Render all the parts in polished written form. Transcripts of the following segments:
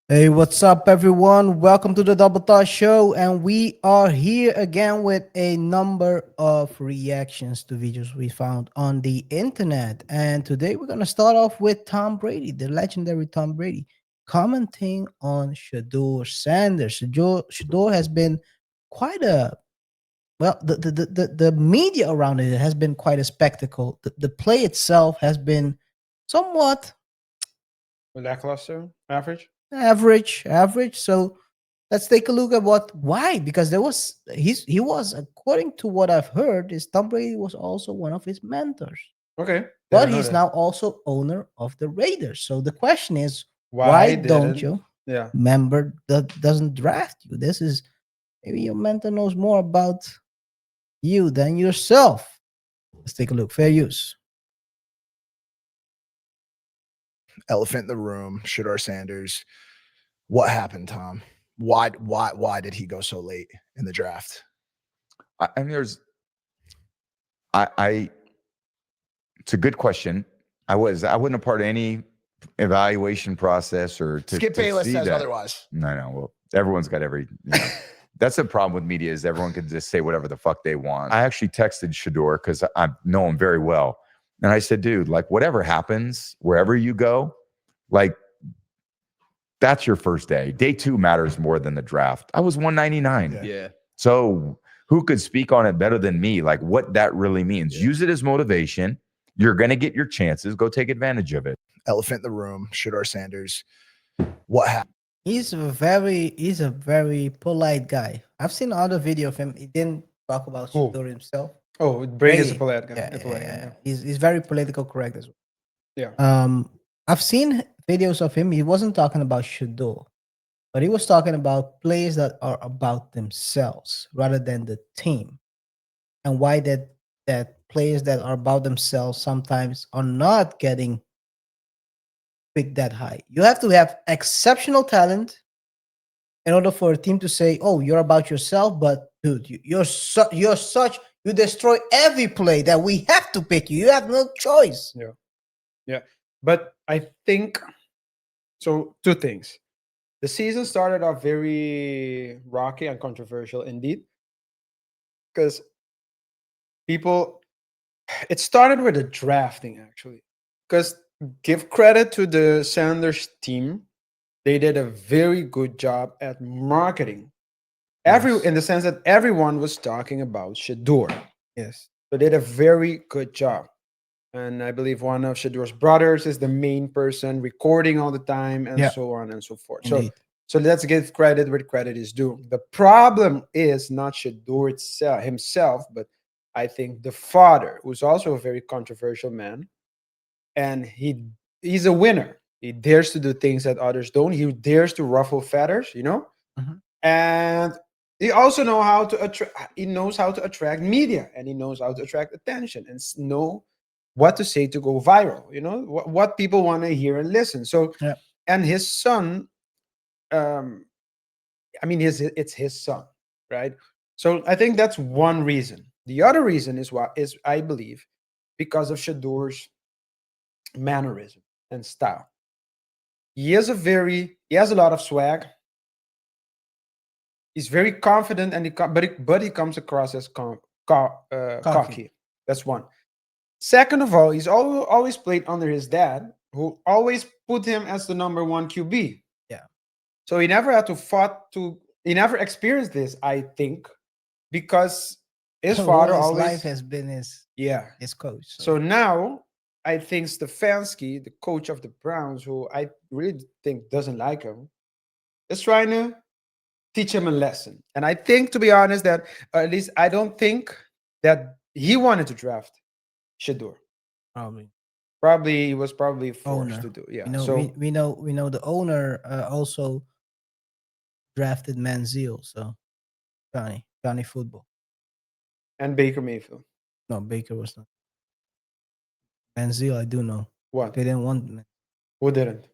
Hey, what's up, everyone? Welcome to the Double Thought Show, and we are here again with a number of reactions to videos we found on the internet. And today we're going to start off with Tom Brady, the legendary Tom Brady, commenting on Shedeur Sanders. Shedeur has been quite a the media around it has been quite a spectacle. The play itself has been somewhat Lackluster, average. average. So let's take a look at why, because he was, according to what I've heard, is Tom Brady was also one of his mentors, Okay, but didn't know he's that. now also owner of the Raiders. So the question is, why Why don't didn't? you Yeah. member that doesn't draft you? This is maybe your mentor knows more about you than yourself. Let's take a look. Fair use. Elephant in the room, Shedeur Sanders. What happened, Tom? Why did he go so late in the draft? I mean, I. It's a good question. I wasn't a part of any evaluation process or Skip to Bayless see says that. otherwise. No. Well, everyone's got that's the problem with media is everyone can just say whatever the fuck they want. I actually texted Shedeur because I know him very well, and I said, dude, like whatever happens, wherever you go, like that's your first day. Day two matters more than the draft. I was 199. Yeah. So who could speak on it better than me? Like what that really means. Yeah. Use it as motivation. You're going to get your chances. Go take advantage of it. Elephant in the room, Shedeur Sanders. What happened? He's a very polite guy. I've seen other video of him. He didn't talk about Who? Shedeur himself. Oh, Brady is a Brady. polite guy. Yeah, A polite guy, yeah. He's very political correct as well. Yeah. I've seen videos of him. He wasn't talking about Shedeur, but he was talking about players that are about themselves rather than the team, and why that players that are about themselves sometimes are not getting picked that high. You have to have exceptional talent in order for a team to say, "Oh, you're about yourself," but dude, you're such you destroy every play that we have to pick you. You have no choice. Yeah. Yeah. But I think so. Two things. The season started off very rocky and controversial indeed, because people. It started with the drafting actually, because give credit to the Sanders team, they did a very good job at marketing. Yes. In the sense that everyone was talking about Shedeur. Yes. So they did a very good job. And I believe one of Shedeur's brothers is the main person recording all the time and Yeah. so on and so forth. Indeed. So let's give credit where credit is due. The problem is not Shedeur itself himself, but I think the father, who's also a very controversial man, and he's a winner. He dares to do things that others don't. He dares to ruffle feathers, Mhm. and he also know how to attract. He knows how to attract media, and he knows how to attract attention, and know what to say to go viral. What people want to hear and listen. So, Yeah. and his son, um, I mean, it's his son, right? So I think that's one reason. The other reason is I believe because of Shedeur's mannerism and style. He has a lot of swag. He's very confident, and but he comes across as Cocky. cocky. That's one. Second of all, he's always played under his dad, who always put him as the number one QB. Yeah. So he never had to fought to. He never experienced this, I think, because his All father his life always. has been Yeah. his coach. So now I think Stefanski, the coach of the Browns, who I really think doesn't like him, is trying to teach him a lesson. And I think, to be honest, that or at least I don't think that he wanted to draft Shedeur. Probably Probably he was probably forced to owner. do. Yeah. You know, So we know the owner also drafted Manziel. So Johnny football. and Baker Mayfield. No, Baker was not. Manziel, I do know. What? They didn't want Who didn't?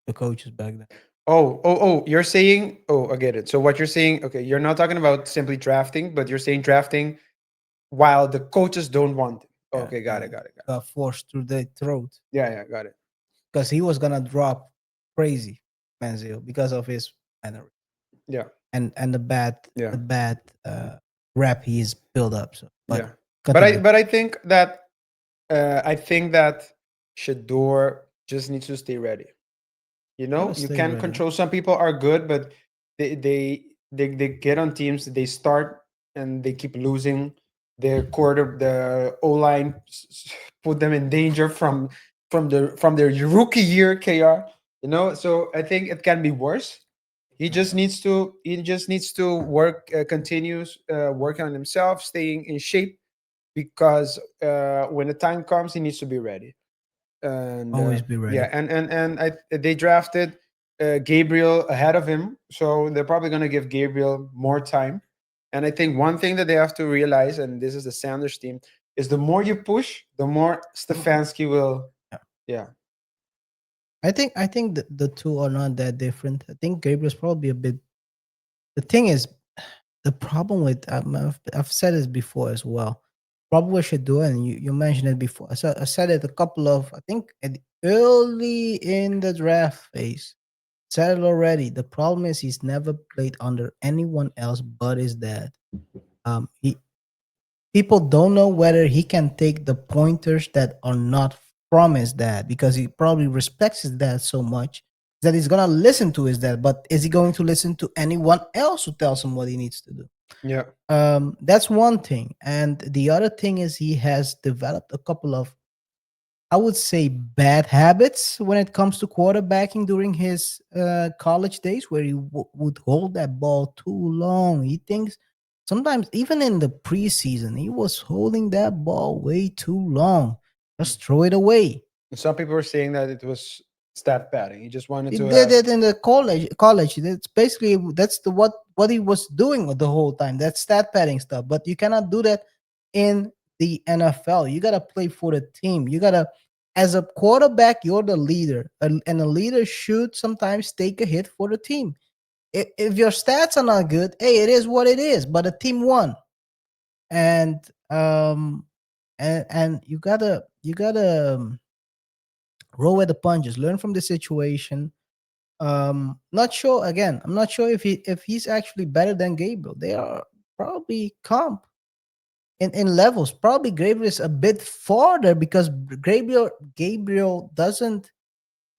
the coaches back then. Oh, you're saying, oh, I get it. So what you're saying, okay, you're not talking about simply drafting, but you're saying drafting while the coaches don't want it. Yeah, Okay, got it, got it, got it. got forced through their throat Yeah, got it. because he was gonna drop crazy. Manziel because of his manner Yeah, and yeah, the bad rap he's built up. So, yeah. but continue. But I think that Shedeur just needs to stay ready. You know, Gotta you stay can ready. control. Some people are good, but they get on teams. They start and they keep losing. The O line put them in danger from their rookie year. KR, you know. So I think it can be worse. He just needs to work, continues working on himself, staying in shape, because when the time comes, he needs to be ready. And Always be yeah, ready. they drafted Gabriel ahead of him, so they're probably going to give Gabriel more time. And I think one thing that they have to realize, and this is the Sanders team, is the more you push, the more Stefanski will. Yeah. Yeah, I think the two are not that different. I think Gabriel's probably a bit. The thing is, the problem with I've said this before as well. Problem with Shedeur, and you mentioned it before. I said it a couple of I think early in the draft phase. Said it already. The problem is he's never played under anyone else but his dad. He people don't know whether he can take the pointers that are not from his dad because he probably respects his dad so much that he's gonna listen to his dad. But is he going to listen to anyone else who tells him what he needs to do? yeah, That's one thing, and the other thing is he has developed a couple of, I would say, bad habits when it comes to quarterbacking during his college days, where he would hold that ball too long. He thinks sometimes, even in the preseason, he was holding that ball way too long. Just throw it away. and some people were saying that it was stat padding. He just wanted He to did have. it in the college. College. That's basically that's the what he was doing the whole time. That's stat padding stuff. But you cannot do that in the NFL. You gotta play for the team. You gotta, as a quarterback, you're the leader, and a leader should sometimes take a hit for the team. If your stats are not good, hey, it is what it is. But the team won, and and you gotta roll with the punches. Learn from the situation. Not sure, again, I'm not sure if he's actually better than Gabriel. They are probably comp in levels. Probably Gabriel is a bit farther because Gabriel doesn't,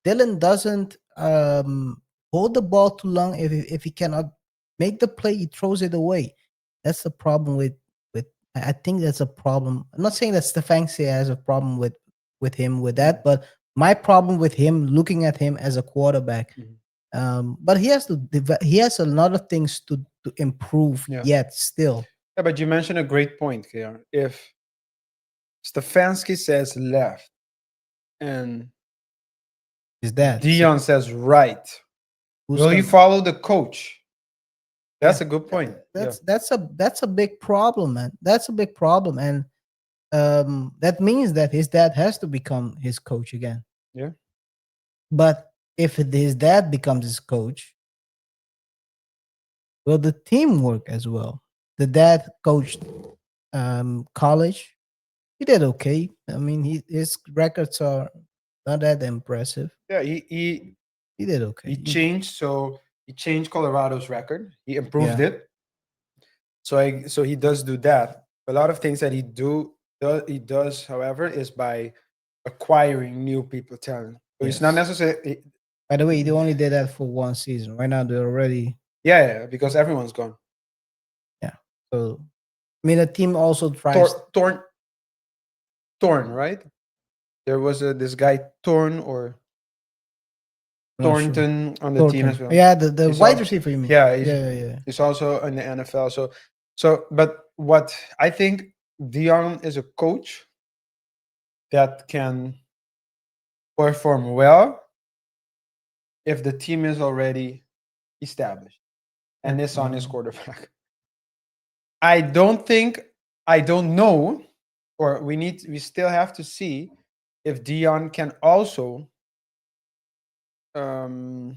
Dylan doesn't hold the ball too long. If he cannot make the play, he throws it away. That's the problem with I think that's a problem. I'm not saying that Stefanski has a problem with him with that, but my problem with him, looking at him as a quarterback, Mhm. but he has to he has a lot of things to improve Yeah, yet still. yeah, but you mentioned a great point here. If Stefanski says left and Is that Dion says right, who's will you gonna, follow the coach? yeah, That's a good point. Yeah. that's a big problem, man. That's a big problem. And that means that his dad has to become his coach again. Yeah. But if his dad becomes his coach, will the team work as well? The dad coached college. He did okay. I mean, his records are not that impressive. Yeah. He did okay. He changed. So he changed Colorado's record. He improved Yeah. it. So he does do that. A lot of things that he does, however, is by acquiring new people talent. So it's not Yes. necessarily. By the way, he only did that for one season. Right now, they're already, Yeah, because everyone's gone. yeah. So I mean, the team also tries. Torn, Torn, right? There was this guy Torn or I'm not sure. Thornton on the team as Thornton. well. Yeah, the He's wide also, receiver. You mean? yeah, Yeah, yeah, yeah. he's also in the NFL. But what I think, Dion is a coach that can perform well if the team is already established and is on his quarterback. I don't think, I don't know, or we still have to see if Dion can also um,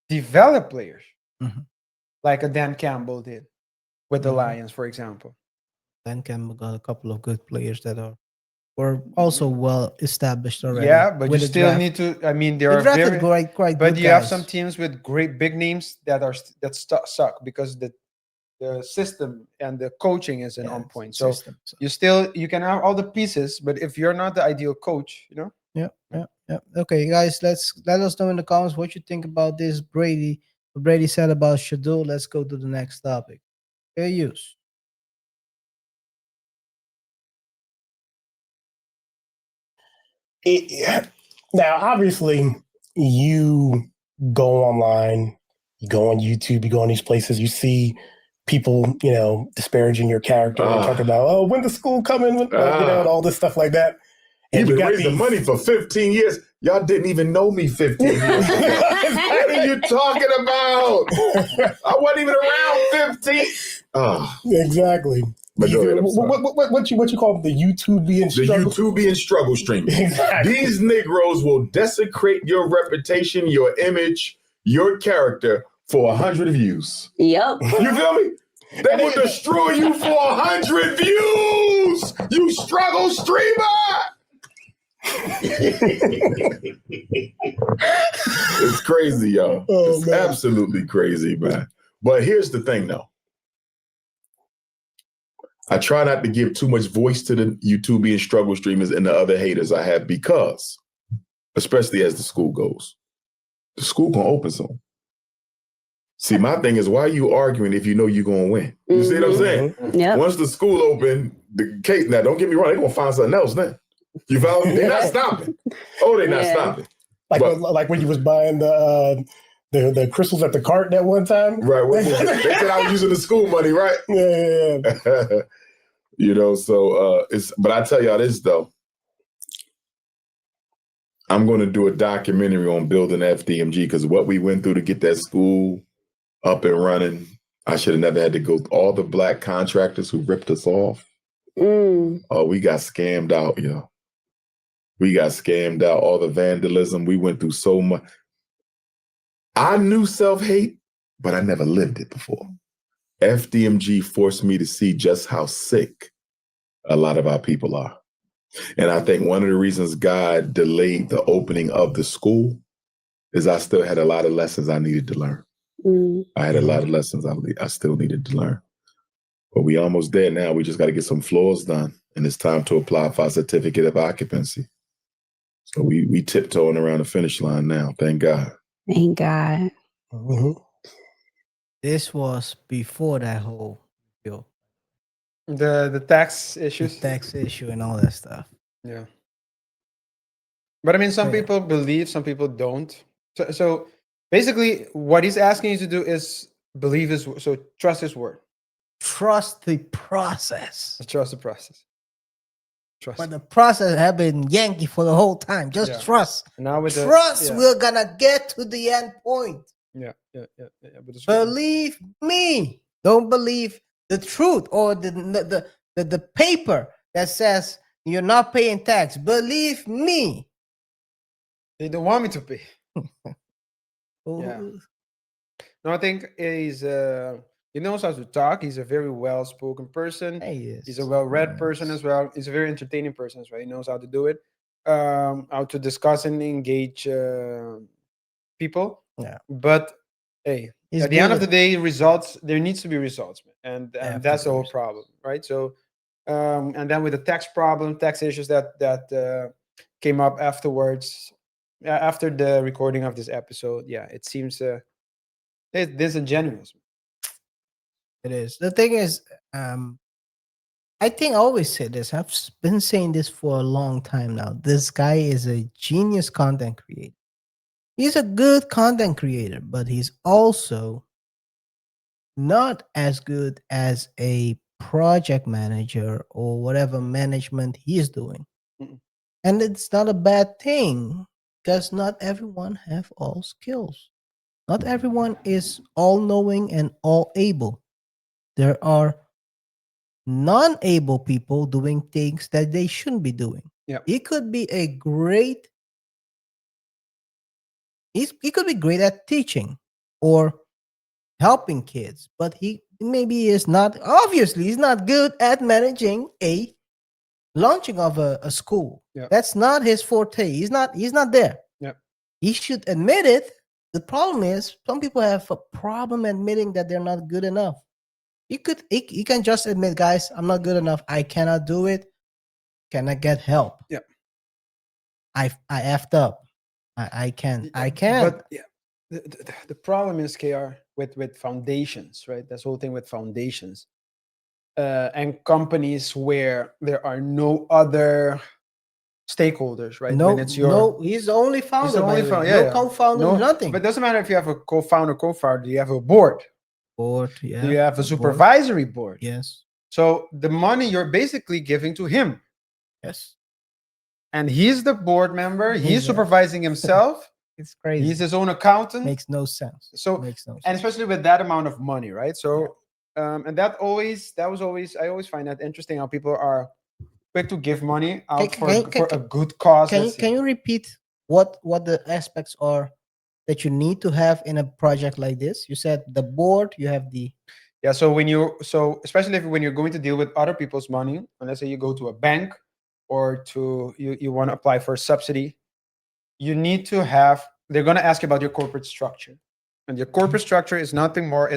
develop players Mhm, like a Dan Campbell did with the mhm. Lions, for example. Dan Campbell got a couple of good players that are were also well established already. Yeah, but you with the still draft. need to. I mean, there They are drafted very. quite But good you have some guys. teams with great big names that suck because the system and the coaching isn't Yeah, on it's point. So system. So. you can have all the pieces, but if you're not the ideal coach, Yeah. Okay, guys, let us know in the comments what you think about this Brady. What Brady said about Shedeur. Let's go to the next topic. Fair use. Now, obviously, you go online, you go on YouTube, you go on these places, you see people, disparaging your character and talking about, oh, when the school coming, and all this stuff like that. You've And you been got raising these- money for 15 years. Y'all didn't even know me 15 years ago. What are you talking about? I wasn't even around 15. Oh, Exactly. but go ahead, I'm sorry. What you call the YouTube being The struggle? YouTubian struggle streamers. Exactly. These Negroes will desecrate your reputation, your image, your character for 100 views. Yep. You feel me? They will destroy you for 100 views. You struggle streamer. It's crazy, y'all. Oh, It's man. absolutely crazy, man. But here's the thing, though. I try not to give too much voice to the YouTubian struggle streamers and the other haters I have because, especially as the school goes, the school gonna open soon. See, my thing is, why are you arguing if you know you're gonna win? You see what I'm saying? Yep. Once the school open, now don't get me wrong, they're gonna find something else then. You follow me? They're not stopping. Oh, they're not Yeah. stopping. Like when you was buying the crystals at the cart that one time. Right. They said I was using the school money, right? Yeah. So but I tell y'all this though. I'm gonna do a documentary on building FDMG because what we went through to get that school up and running, I should have never had to go all the black contractors who ripped us off. Oh, we got scammed out, yo. We got scammed out, all the vandalism. We went through so much. I knew self-hate, but I never lived it before. FDMG forced me to see just how sick a lot of our people are. And I think one of the reasons God delayed the opening of the school is I still had a lot of lessons I needed to learn. I had a lot of lessons I still needed to learn. But we almost there now. We just got to get some floors done. And it's time to apply for a certificate of occupancy. So we tiptoeing around the finish line now. Thank God. Thank God. Mhm. This was before that whole deal, the tax the issues. tax issue and all that stuff. Yeah. But I mean, some Yeah. people believe, some people don't. So basically, what he's asking you to do is believe his. So trust his word. Trust the process. Trust the process. Trust. But the process have been Yankee for the whole time. Just Yeah. trust. Now with the Trust yeah, we're gonna get to the end point. yeah. But it's Believe me. Don't believe the truth or the paper that says you're not paying tax. Believe me. they don't want me to pay. Yeah. Ooh, No, I think he's he knows how to talk. He's a very well-spoken person. He's a well-read person as well. He's a very entertaining person as well. He knows how to do it, how to discuss and engage people. Yeah. But hey, He's at the end good of the day, results. There needs to be results, man. And Have to that's be the whole results. problem, right? So, and then with the tax problem, tax issues that came up afterwards, after the recording of this episode, yeah, it seems it's disingenuous. It is. The thing is, I think I always say this. I've been saying this for a long time now. This guy is a genius content creator. He's a good content creator, but he's also not as good as a project manager or whatever management he's doing. Mm-mm. And it's not a bad thing because not everyone have all skills. Not everyone is all knowing and all able. There are non-able people doing things that they shouldn't be doing. Yeah. He could be a great he could be great at teaching or helping kids, but he maybe is not obviously he's not good at managing a launching of a school. Yeah. That's not his forte. He's not there. Yeah. He should admit it. The problem is some people have a problem admitting that they're not good enough. He can just admit, guys, I'm not good enough. I cannot do it. Can I get help? Yeah. I effed up. I can. But yeah, the problem is, KR, with foundations, right? That's the whole thing with foundations and companies where there are no other stakeholders, right? No, When it's your no, he's the only founder. he's the only by the way. founder, No yeah. co-founder, No, nothing. but it doesn't matter if you have a co-founder. You have a board. Board, yeah. Do you have a board. supervisory board? Yes, So the money you're basically giving to him, yes. and he's the board member. He's He's a- supervising himself. It's crazy. He's his own accountant. Makes no sense. So Makes no sense. and especially with that amount of money, right? So and that was always I always find that interesting how people are quick to give money out for a good cause. Can you repeat what the aspects are that you need to have in a project like this? You said the board, you have the Yeah, so especially when you're going to deal with other people's money, and let's say you go to a bank or you want to apply for a subsidy, you need to have, they're going to ask you about your corporate structure. And your corporate structure is nothing more,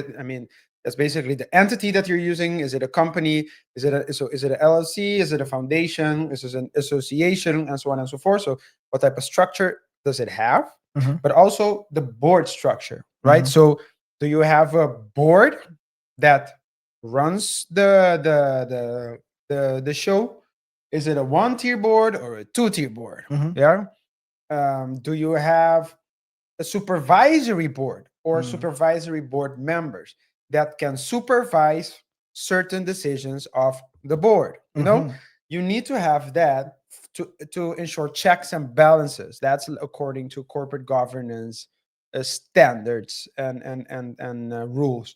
that's basically the entity that you're using. Is it a company? Is it an LLC? Is it a foundation? Is it an association? And so on and so forth. So what type of structure does it have? Mhm. But also the board structure, right? Mhm. So do you have a board that runs the show? Is it a 1-tier board or a 2-tier board? Mhm. Yeah. Do you have a supervisory board or supervisory board members that can supervise certain decisions of the board? You know, Mhm. you need to have that to ensure checks and balances. That's according to corporate governance standards and rules.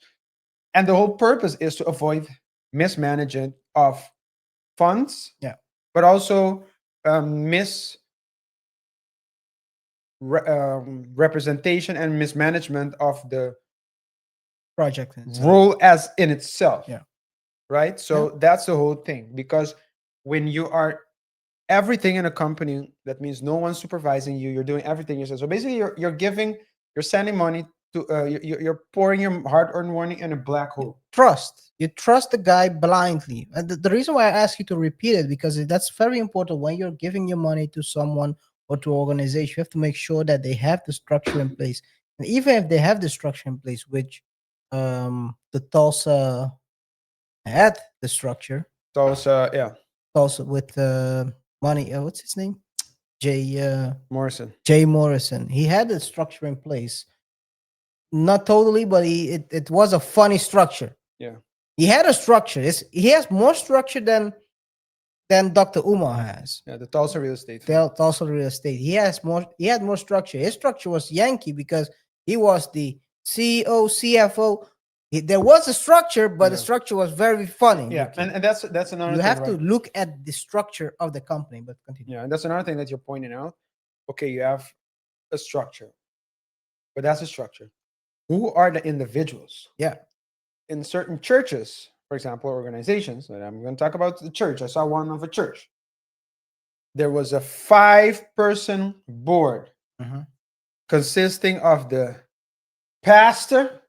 And the whole purpose is to avoid mismanagement of funds, Yeah. but also representation and mismanagement of the project itself. role as in itself. Yeah. Right. So that's the whole thing, because when you are everything in a company, that means no one's supervising you. You're doing everything yourself. So basically, you're sending money to you're pouring your hard-earned money in a black hole. You trust the guy blindly, and the reason why I ask you to repeat it, because that's very important. When you're giving your money to someone or to an organization, you have to make sure that they have the structure in place. And even if they have the structure in place, which the Tulsa had the structure, So Tulsa with money, what's his name, Jay Morrison. Jay Morrison, he had the structure in place. Not totally, but it was a funny structure. Yeah. He had a structure. He has more structure than Dr. Umar has. Yeah, the Tulsa real estate. Tulsa real estate. He had more structure. His structure was Yankee because he was the CEO, CFO. There was a structure, but the structure was very funny. Yeah, and that's another You thing. have to look at the structure of the company, but continue. Yeah, and that's another thing that you're pointing out. Okay, you have a structure, but that's a structure. Who are the individuals? Yeah. In certain churches, for example, organizations, and I'm going to talk about the church. I saw one of a church. There was a 5-person board consisting of the pastor,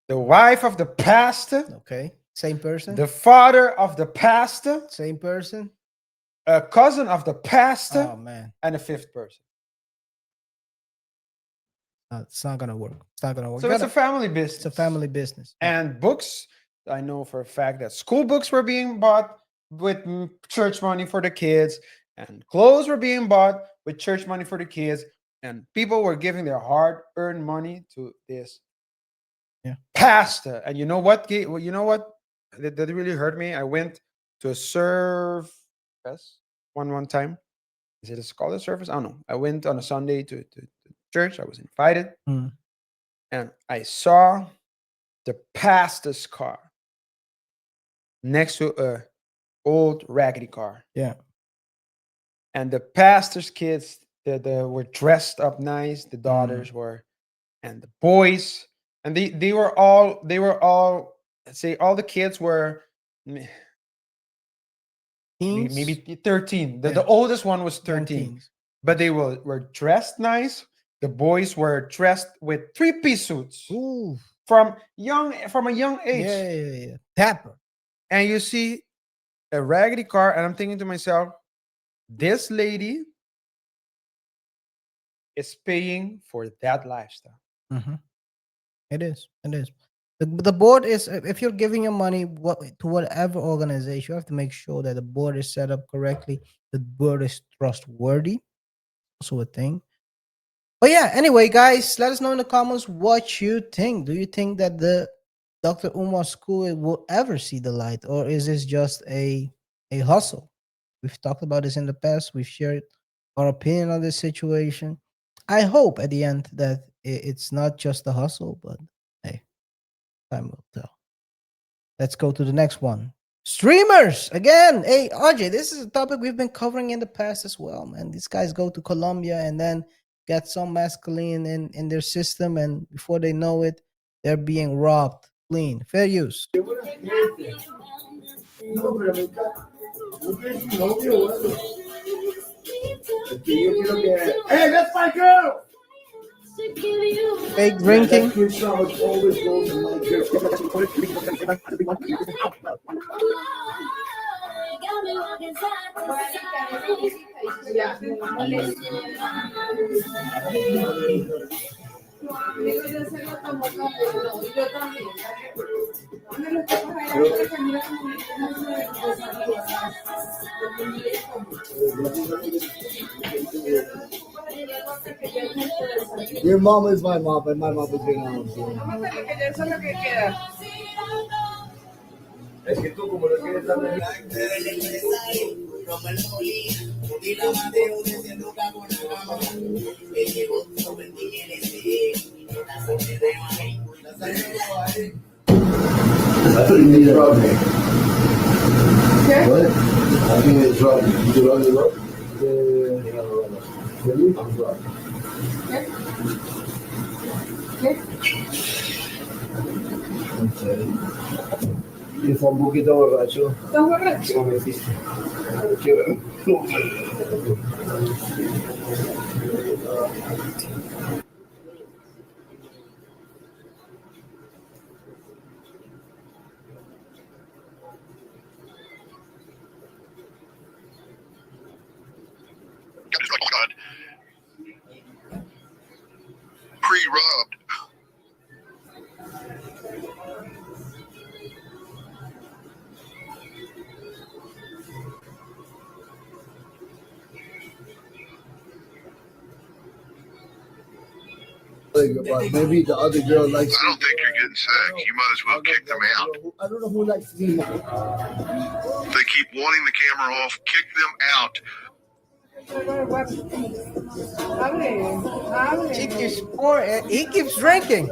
the wife of the pastor, Okay. Same person. the father of the pastor, Same person. a cousin of the pastor, Oh man, and a 5th person. it's not gonna work. It's not gonna work. So it's a family business. It's a family business. And books, I know for a fact that school books were being bought with church money for the kids, and clothes were being bought with church money for the kids, and people were giving their hard-earned money to this pastor. And you know what? You know what? That really hurt me. I went to a service one time. Is it a called a service? I don't know. I went on a Sunday to church. I was invited, and I saw the pastor's car next to a old raggedy car. Yeah. And the pastor's kids, they were dressed up nice. The daughters were, and the boys, and they were all, let's say all the kids were maybe Teens? 13. The, Yeah. the oldest one was Young 13. teens. But they were dressed nice. The boys were dressed with three-piece suits Ooh. from a young age. Yeah. Tapper. And you see a raggedy car, and I'm thinking to myself, this lady is paying for that lifestyle. Mhm. It is. It is. The board is, if you're giving your money to whatever organization, you have to make sure that the board is set up correctly. The board is trustworthy. Also a thing. But yeah, anyway, guys, let us know in the comments what you think. Do you think that the Dr. Umar school will ever see the light, or is this just a hustle? We've talked about this in the past. We've shared our opinion on this situation. I hope at the end that it's not just a hustle, but hey, time will tell. Let's go to the next one. Streamers again. Hey, RJ, this is a topic we've been covering in the past as well, man. These guys go to Colombia and then get some masculine in their system, and before they know it, they're being robbed clean. Fair use. Hey, that's my girl. Fake drinking. Your mom is my mom, and my mom is your mom. Es que tú como lo quieres dar I think you drug me. What? I think you drug me. You drug me, what? Yeah. I'm drunk. Okay. Y fue un poquito borracho. ¿Estás borracho? No me hiciste. Pre-robbed. But maybe the other girl likes. I don't think you're getting sacked. You might as well kick them out. I don't know who likes me more. If they keep wanting the camera off, kick them out. He keeps drinking.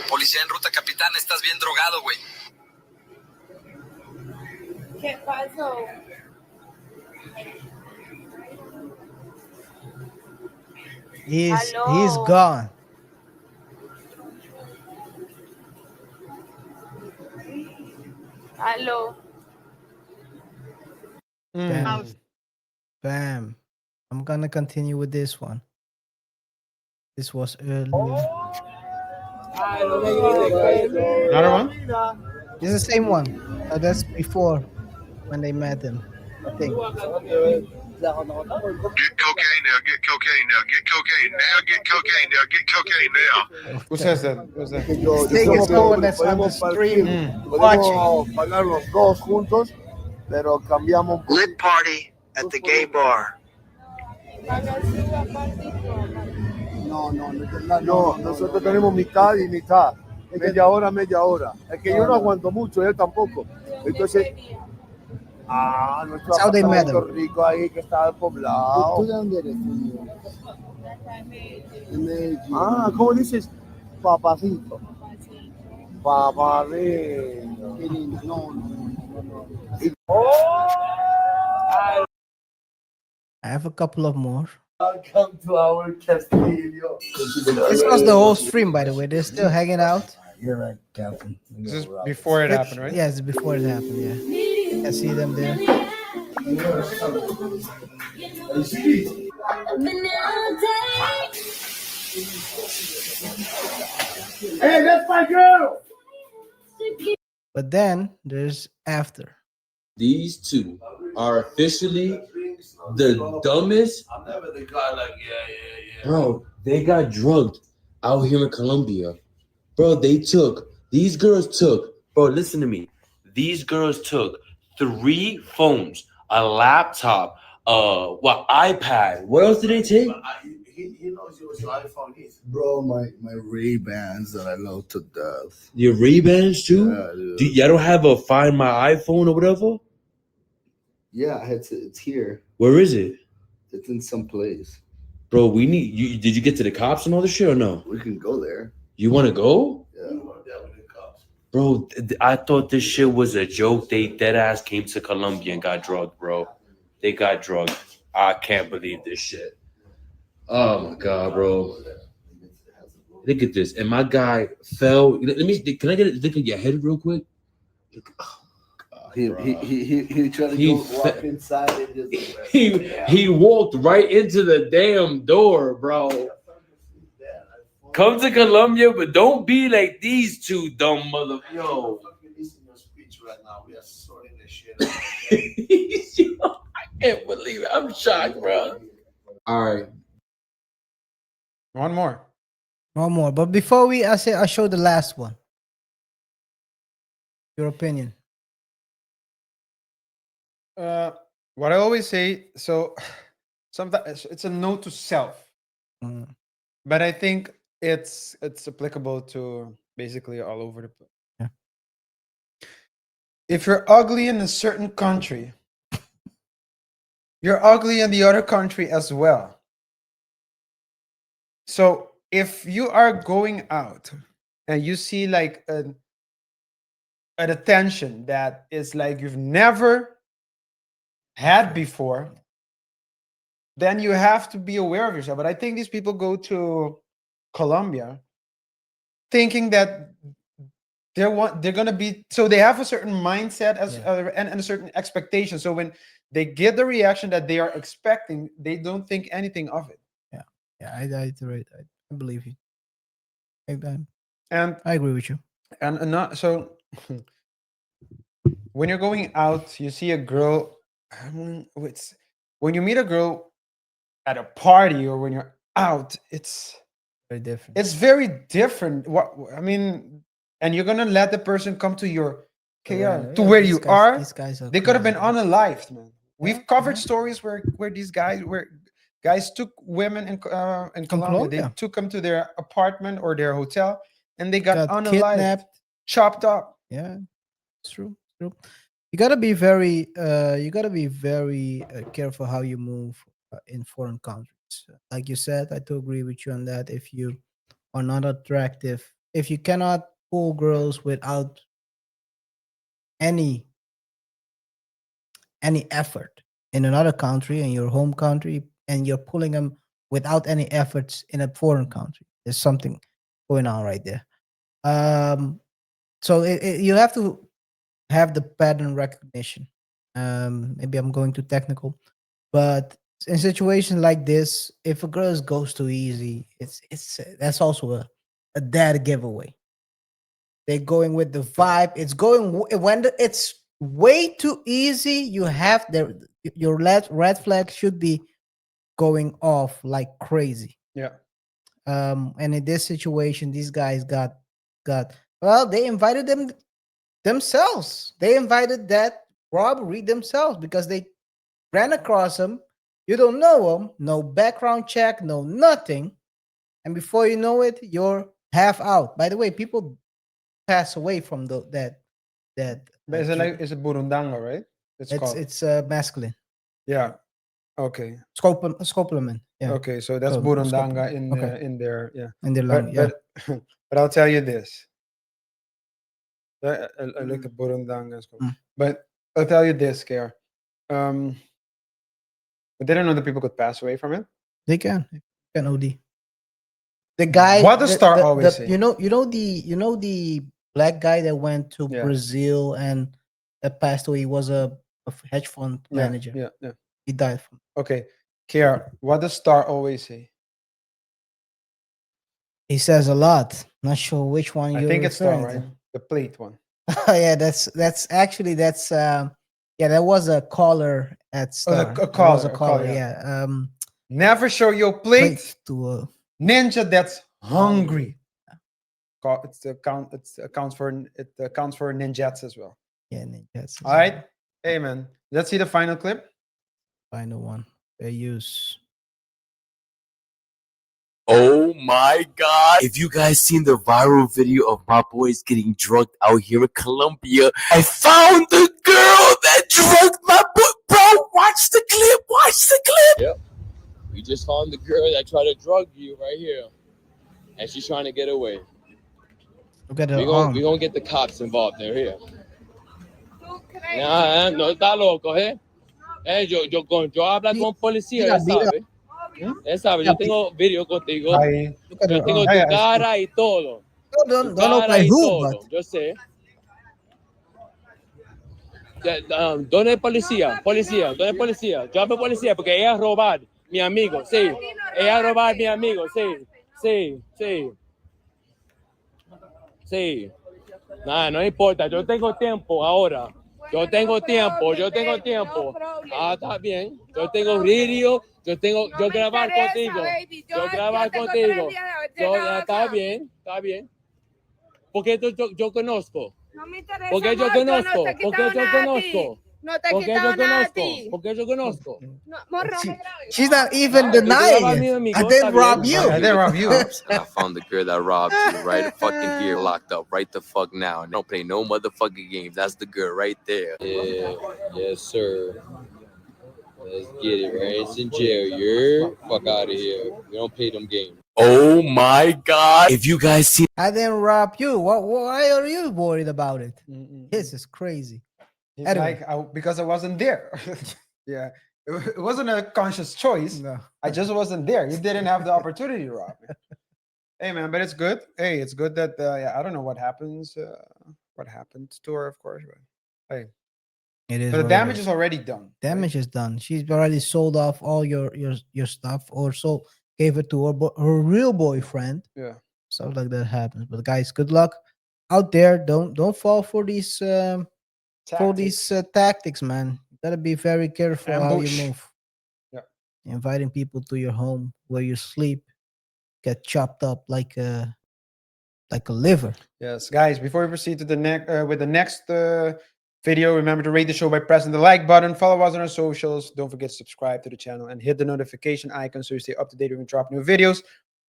Policía en ruta, capitán, estás bien drogado, güey. ¿Qué pasó? He's Hello. gone. Aló. Bam. I'm gonna continue with this one. This was early. Another one? It's the same one. That's before when they met him. I think. Get cocaine now. Get cocaine now. Get cocaine now. Get cocaine now. Get cocaine now. Who says that? Who's that? Yo Think it's someone that's on the stream watching. Podemos pagar los dos juntos, pero cambiamos. Lit party at the gay bar. No, nosotros tenemos mitad y mitad. Media hora. Es que yo no aguanto mucho, él tampoco. Entonces, nuestro That's how they met apartamento him. rico ahí que está poblado. ¿Tú de dónde eres? ¿Cómo dices? Papacito. Papacito. Qué lindo. No. I have a couple of more. Welcome to our Castillo. This was the whole stream, by the way. They're still hanging out. You're right, Captain. This is before it happened, right? Yes, before it happened. Yeah, I see them there. Hey, that's my girl. But then there's after. These two are officially the dumbest. I'm never the guy like, yeah. Bro, they got drugged out here in Colombia. Bro, these girls took, bro, listen to me. These girls took 3 phones, a laptop, iPad. What else did they take? He knows what your iPhone is. Bro, my Ray-Bans that I love to death. Your Ray-Bans too? Yeah, dude. Y'all don't have a Find My iPhone or whatever? Yeah, it's here. Where is it? It's in some place. Bro, we need you. Did you get to the cops and all this shit or no? We can go there. You want to go? Yeah. Bro, I thought this shit was a joke. They dead ass came to Colombia and got drugged, bro. They got drugged. I can't believe this shit. Oh my god, bro. Look at this. And my guy fell. Let me. Can I get a look at your head real quick? He tried to walk inside and just He walked right into the damn door, bro. Come to Colombia, but don't be like these two dumb mother. Yo. I can't believe it. I'm shocked, bro. All right. One more. One more. But before I show the last one. Your opinion. What I always say, so sometimes it's a note to self, but I think it's applicable to basically all over the place. Yeah. If you're ugly in a certain country, you're ugly in the other country as well. So if you are going out and you see like an attention that is like you've never had before, then you have to be aware of yourself. But I think these people go to Colombia thinking that they're gonna be, so they have a certain mindset and a certain expectation. So when they get the reaction that they are expecting, they don't think anything of it. I believe you. And And I agree with you. and not so when you're going out, you see a girl. When you meet a girl at a party or when you're out, it's Very different. it's very different. What I mean, and you're gonna let the person come to your KR to where you are. These guys are They could have been crazy. unalived, man. We've covered stories where these guys took women in Colombia. They Colombia. took them to their apartment or their hotel, and they got unalived, kidnapped. chopped up. Yeah, it's true. True. You gotta be very careful how you move in foreign countries. Like you said, I do agree with you on that. If you are not attractive, if you cannot pull girls without any effort in another country, in your home country, and you're pulling them without any efforts in a foreign country, there's something going on right there. So you have to have the pattern recognition. Maybe I'm going too technical, but in situations like this, if a girl goes too easy, it's that's also a dead giveaway. They're going with the vibe. It's going when it's way too easy. You have your red flag should be going off like crazy. Yeah. And in this situation, these guys got well, they invited themselves. They invited that robbery themselves because they ran across them. You don't know them, no background check, no nothing. And before you know it, you're half out. By the way, people pass away from that. But is it burundanga, right? It's masculine. Yeah. Okay. Scopolamine. Yeah. Okay, so that's So, burundanga scopolamine. in their In their lung. Yeah. But I'll tell you this. I like the burundanga, but I'll tell you this, KaiR. But they don't know that people could pass away from it. They can OD. The guy, What the star always say. the black guy that went to Yeah. Brazil and that passed away. He was a hedge fund Yeah, manager. yeah. He died from. Okay, KaiR, what does star always say? He says a lot. Not sure which one I you're think it's star, referring right? The plate one. to. Yeah, that's actually yeah, that was a caller at Star. A That was a caller, caller. yeah. Yeah. Never show your plate Plate to ninja that's hungry. It's accounts for ninjats as well. yeah, ninjas. All right. Hey man, let's see the final clip. Final one. They use. Oh my God. If you guys seen the viral video of my boys getting drugged out here in Colombia, I found the girl that drugged my boy. Bro, watch the clip. Watch the clip. Yep. We just found the girl that tried to drug you right here. And she's trying to get away. Look at her We're arm. gonna get the cops involved. They're here. Nah, no está loco, ¿eh? Yo hablo con policía, ya sabe. Ya sabe, yo tengo video contigo. Look at Yo her tengo arm. tu cara y todo. Tu Don't look cara like y who, but todo. Yo sé. ¿Dónde es policía? Policía, ¿dónde es policía? Yo hablo policía porque ella robar mi amigo, sí. Ella robar mi amigo, sí. Sí, sí. Sí. Nada, no importa, yo tengo tiempo ahora. Yo tengo tiempo. Ah, está bien. Yo tengo video, yo grabar contigo. Yo grabar contigo. Está bien, está bien. Porque yo conozco. No me interesa. Porque yo amor, conozco. No te he Porque quitado yo nada a conozco. ti. No te he Porque quitado yo nada a conozco. ti. Porque yo conozco. No, morro, no me grabes. she's not even Tú grabas a denying mi it. amigo, I está didn't bien. rob you. I didn't rob you. And I found the girl that robbed you right fucking here, locked up right the fuck now. And don't play no motherfucking games. That's the girl right there. Yeah, yes sir. Let's get it, right? It's in jail. You're fuck out of here. We don't play them games. Oh my God! If you guys see, I didn't rob you. Why are you worried about it? Mm-mm. This is crazy. He's Anyway. like, because I wasn't there. Yeah, it wasn't a conscious choice. No. I just wasn't there. You didn't have the opportunity to rob me. Hey man, but it's good. Hey, it's good that yeah, I don't know what happens. What happened to her, of course. But hey, It is. but the what it damage is. is already done. Damage is done. She's already sold off all your stuff, or so gave it to her real boyfriend. Yeah. Stuff like that happens. But guys, good luck out there. Don't fall for these tactics, man. You gotta be very careful how you Ambush. move. Yeah. Inviting people to your home where you sleep, get chopped up like a liver. Yes, guys. Before we proceed to the next with the next video, remember to rate the show by pressing the like button. Follow us on our socials. Don't forget to subscribe to the channel and hit the notification icon so you stay up to date when we drop new videos.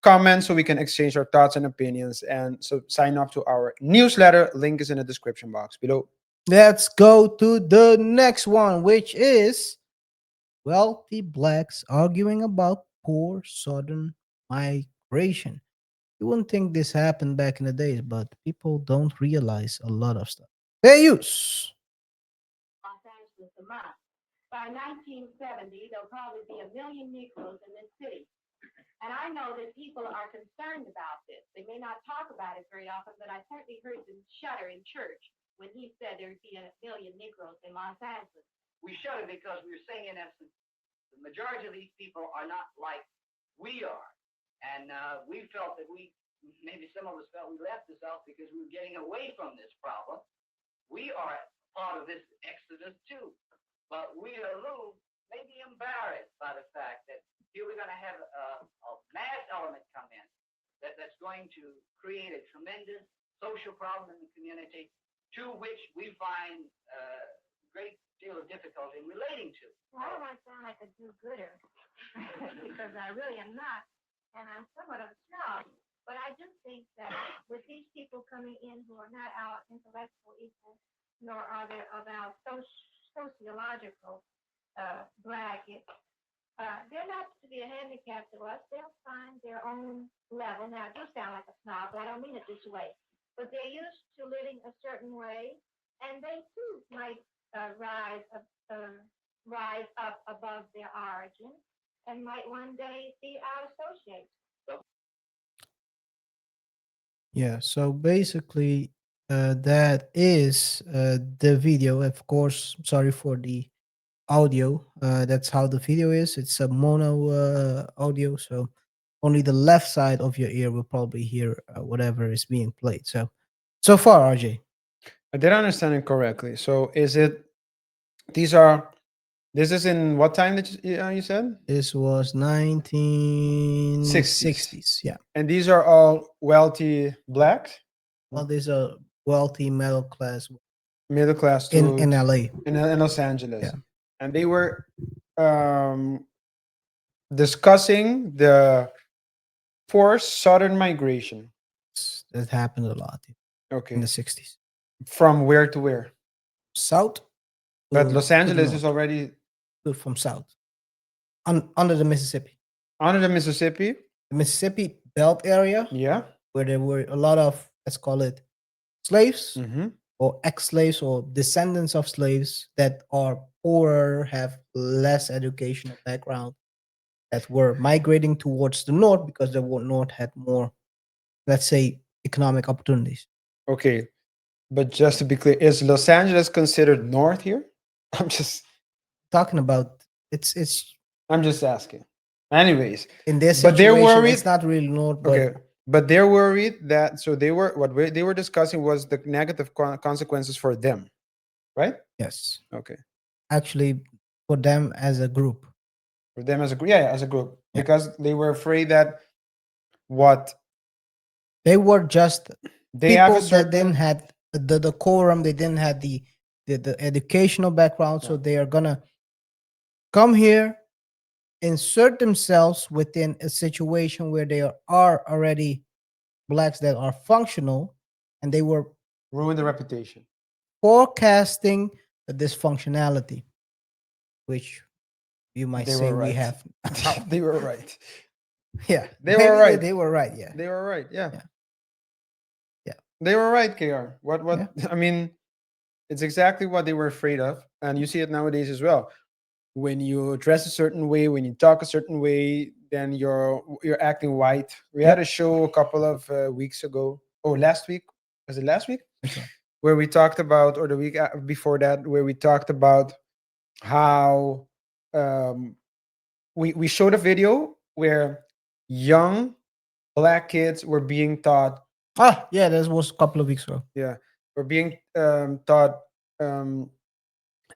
Comment so we can exchange our thoughts and opinions. And so sign up to our newsletter. Link is in the description box below. Let's go to the next one, which is wealthy blacks arguing about poor southern migration. You wouldn't think this happened back in the days, but people don't realize a lot of stuff. They use. Los Angeles a month. By 1970, there'll probably be 1 million Negroes in this city. And I know that people are concerned about this. They may not talk about it very often, but I certainly heard them shudder in church when he said there'd be 1 million Negroes in Los Angeles. We shudder because we're saying, in essence, the majority of these people are not like we are. And we felt that maybe some of us felt we left the South because we were getting away from this problem. We are part of this exodus too. But we are a little maybe embarrassed by the fact that here we're going to have a mass element come in that's going to create a tremendous social problem in the community to which we find a great deal of difficulty in relating to. Well, I don't want to sound like a do-gooder because I really am not, and I'm somewhat of a snob. But I do think that with these people coming in who are not our intellectual equals, nor are they of our sociological bracket, they're not to be a handicap to us. They'll find their own level. Now, I do sound like a snob, but I don't mean it this way. But they're used to living a certain way, and they too might rise up above their origin and might one day be our associates. Yeah, so basically, that is the video. Of course, sorry for the audio. That's how the video is. It's a mono audio, so only the left side of your ear will probably hear whatever is being played. So far, RJ, I did understand it correctly. So is it these are this is in what time that you said? this was 1960s. Yeah, And these are all wealthy blacks, well, there's a wealthy middle class middle class in dudes LA. in Los Angeles. Yeah. And they were um, discussing the forced southern migration. That happened a lot in Okay. the 60s. From where to where? South, But to- Los to the Angeles is north, already from south, under the Mississippi. under the Mississippi. The Mississippi Belt area, Yeah. where there were a lot of, let's call it, slaves Mm-hmm. or ex-slaves or descendants of slaves that are poorer, have less educational background, that were migrating towards the north because the north had more, let's say, economic opportunities. Okay. But just to be clear, is Los Angeles considered north here? I'm just Talking about it's I'm just asking. Anyways, in this but they're situation, worried. it's not really north, but Okay, but they're worried that so they were they were discussing was the negative consequences for them, right? yes, Okay, actually, for them as a group. for them as a yeah, as a group Yeah. because they were afraid that what They were just they have people a that didn't certain had the decorum, they didn't have the educational background, so Yeah. they are gonna come here, insert themselves within a situation where there are already blacks that are functional, and they were ruin the reputation. forecasting the dysfunctionality, which you might They say were we right. have. They were right. Yeah, They were maybe right. They were right. Yeah, They were right. Yeah. Yeah. Yeah. They were right, KR. What I mean, it's exactly what they were afraid of. And you see it nowadays as well. When you dress a certain way, when you talk a certain way, then you're acting white. We had a show a couple of weeks ago. Oh, last week. Was it last week? Which one? Where we talked about, or the week before that, where we talked about how we showed a video where young black kids were being taught Yeah, that was a couple of weeks ago. yeah were being taught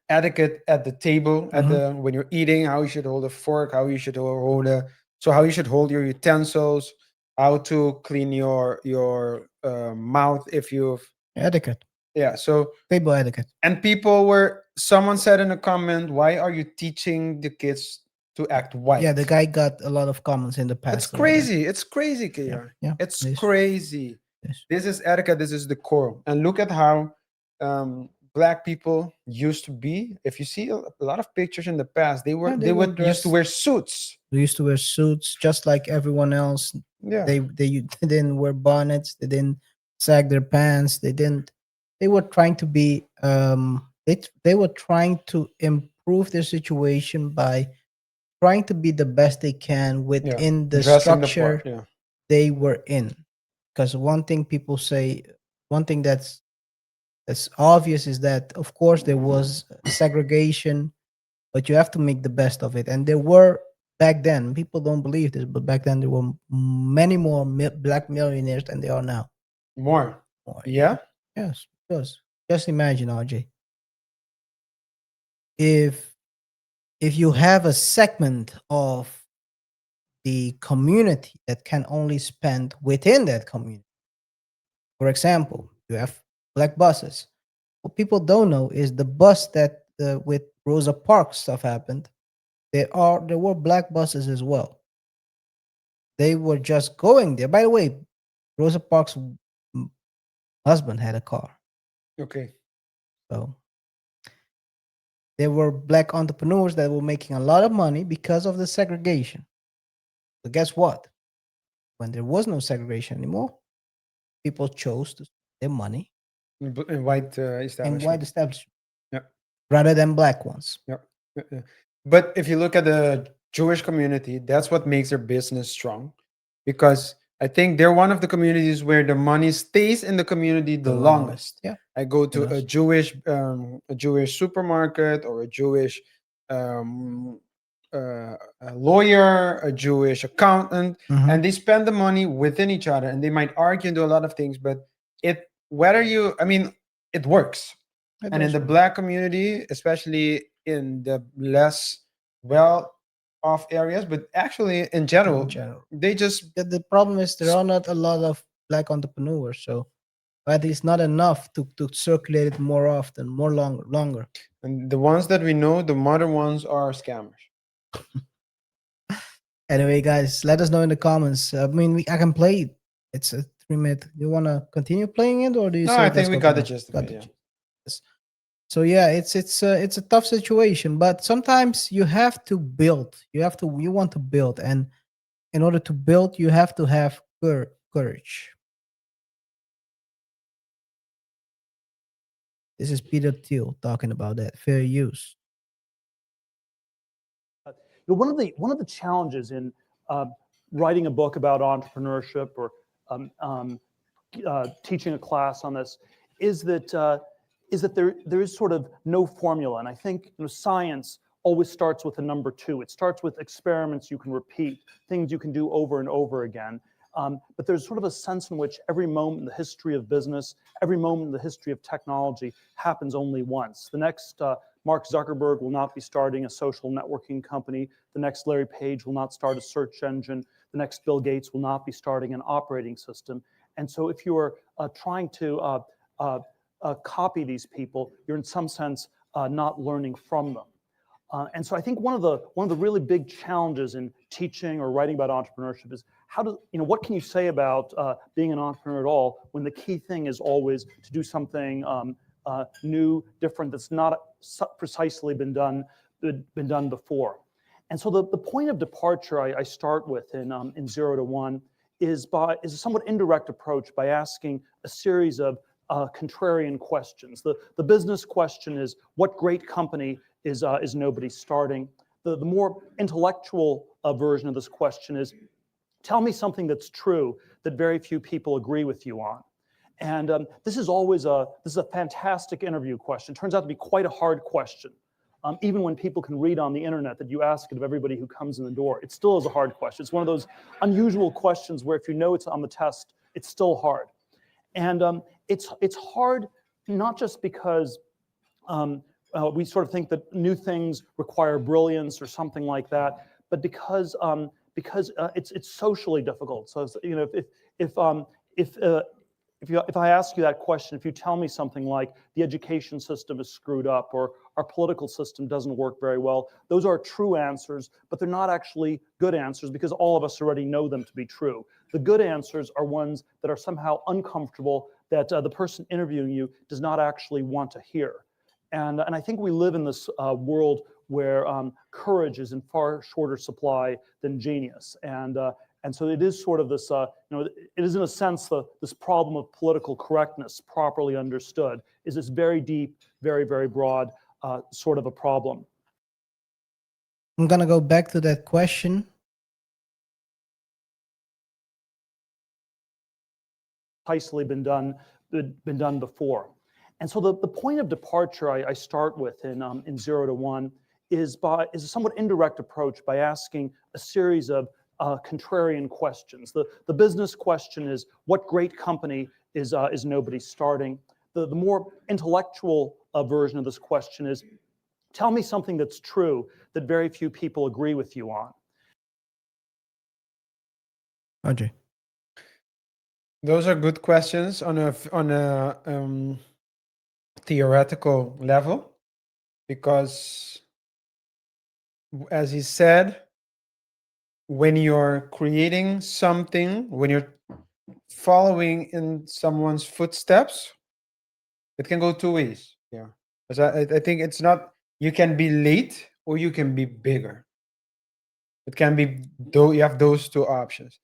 etiquette at the table at the when you're eating, how you should hold a fork, how you should hold a how you should hold your utensils, how to clean your mouth if you've Etiquette, yeah so table etiquette. and people were someone said in a comment, why are you teaching the kids to act white? Yeah, the guy got a lot of comments in the past. It's over that. crazy. It's crazy, KR. Yeah, It's it is. crazy. Yes. This is etiquette. This is decorum. And look at how black people used to be. If you see a lot of pictures in the past, they were Yeah, they were would used to dressed- wear suits. They used to wear suits just like everyone else. Yeah. They didn't wear bonnets. They didn't sag their pants. They didn't. They were trying to be. They were trying to improve their situation by trying to be the best they can within the Dressing the structure part. Yeah. they were in. Because one thing people say, one thing that's obvious is that of course there was segregation, but you have to make the best of it. And there were back then, people don't believe this, but back then there were many more black millionaires than there are now. More. More. Yeah. Yes, because just imagine, RJ, if you have a segment of the community that can only spend within that community. For example, you have black buses. What people don't know is the bus that with Rosa Parks stuff happened. There were black buses as well. They were just going there. By the way, Rosa Parks' husband had a car. Okay. So there were black entrepreneurs that were making a lot of money because of the segregation. But guess what? When there was no segregation anymore, people chose to spend their money In white establishment. in white establishments Yeah. rather than black ones. Yeah. Yeah. But if you look at the Jewish community. That's what makes their business strong, because I think they're one of the communities where the money stays in the community the longest. Yeah. I go to Yes. a Jewish supermarket, or a Jewish um, a lawyer, a Jewish accountant, Mhm. and they spend the money within each other, and they might argue and do a lot of things, but it whether you, I mean, it works. It And in does the work. black community, especially in the less well off areas, but actually in general, In general. they just The problem is there are not a lot of black entrepreneurs, so at least not enough to circulate it more often, more longer. and the ones that we know, the modern ones, are scammers. Anyway, guys, let us know in the comments. I mean, I can play it. It's a 3 minute. You want to continue playing it, or do you No, say I let's think we go got to the the- gist of got it. the Yeah. gist? Yes. So yeah, it's a tough situation, but sometimes you have to build. You want to build, and in order to build, you have to have courage. This is Peter Thiel talking about that fair use. One of the challenges in writing a book about entrepreneurship, or teaching a class on this, is that there is sort of no formula. And I think science always starts with a number 2. It starts with experiments you can repeat, things you can do over and over again. But there's sort of a sense in which every moment in the history of business, every moment in the history of technology happens only once. The next Mark Zuckerberg will not be starting a social networking company. The next Larry Page will not start a search engine. The next Bill Gates will not be starting an operating system. And so if you are trying to copy these people, you're in some sense not learning from them. And so I think one of the really big challenges in teaching or writing about entrepreneurship is what can you say about being an entrepreneur at all, when the key thing is always to do something new, different, that's not precisely been done before. And so the point of departure I start with in 0 to 1 is a somewhat indirect approach by asking a series of contrarian questions. The business question is, what great company is nobody starting? The more intellectual version of this question is, tell me something that's true that very few people agree with you on. And this is a fantastic interview question. It turns out to be quite a hard question. Even when people can read on the internet that you ask it of everybody who comes in the door, it still is a hard question. It's one of those unusual questions where if you know it's on the test, it's still hard. And it's hard not just because we sort of think that new things require brilliance or something like that, but because it's socially difficult. So if I ask you that question, if you tell me something like the education system is screwed up or our political system doesn't work very well, those are true answers, but they're not actually good answers because all of us already know them to be true. The good answers are ones that are somehow uncomfortable, that the person interviewing you does not actually want to hear. And I think we live in this world where courage is in far shorter supply than genius. And so it is sort of this, it is in a sense this problem of political correctness, properly understood, is this very deep, very, very broad sort of a problem. I'm gonna go back to that question. Precisely been done before. And so the point of departure I start with in 0 to 1 is a somewhat indirect approach by asking a series of contrarian questions. The business question is, what great company is nobody starting? The more intellectual version of this question is, tell me something that's true that very few people agree with you on. Andre. Those are good questions on a theoretical level, because as he said, when you're creating something, when you're following in someone's footsteps, it can go 2 ways. Yeah, because I think it's not, you can be late or you can be bigger. It can be, though, you have those 2 options.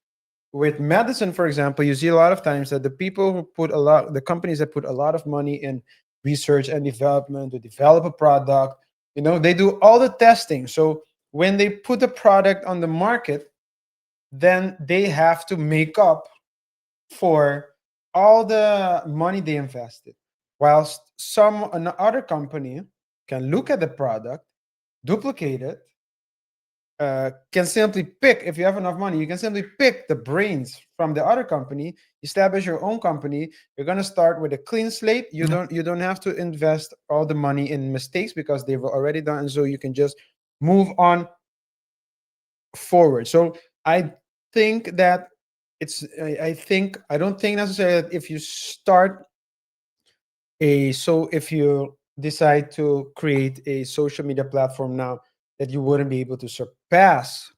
With medicine, for example, you see a lot of times that the companies that put a lot of money in research and development to develop a product, they do all the testing. So when they put the product on the market, then they have to make up for all the money they invested. Whilst another company can look at the product, duplicate it, can simply pick, if you have enough money, you can simply pick the brains from the other company, establish your own company. You're going to start with a clean slate. You don't have to invest all the money in mistakes because they've already done, and so you can just move on forward. So I think that I don't think necessarily that if you start if you decide to create a social media platform now, that you wouldn't be able to surpass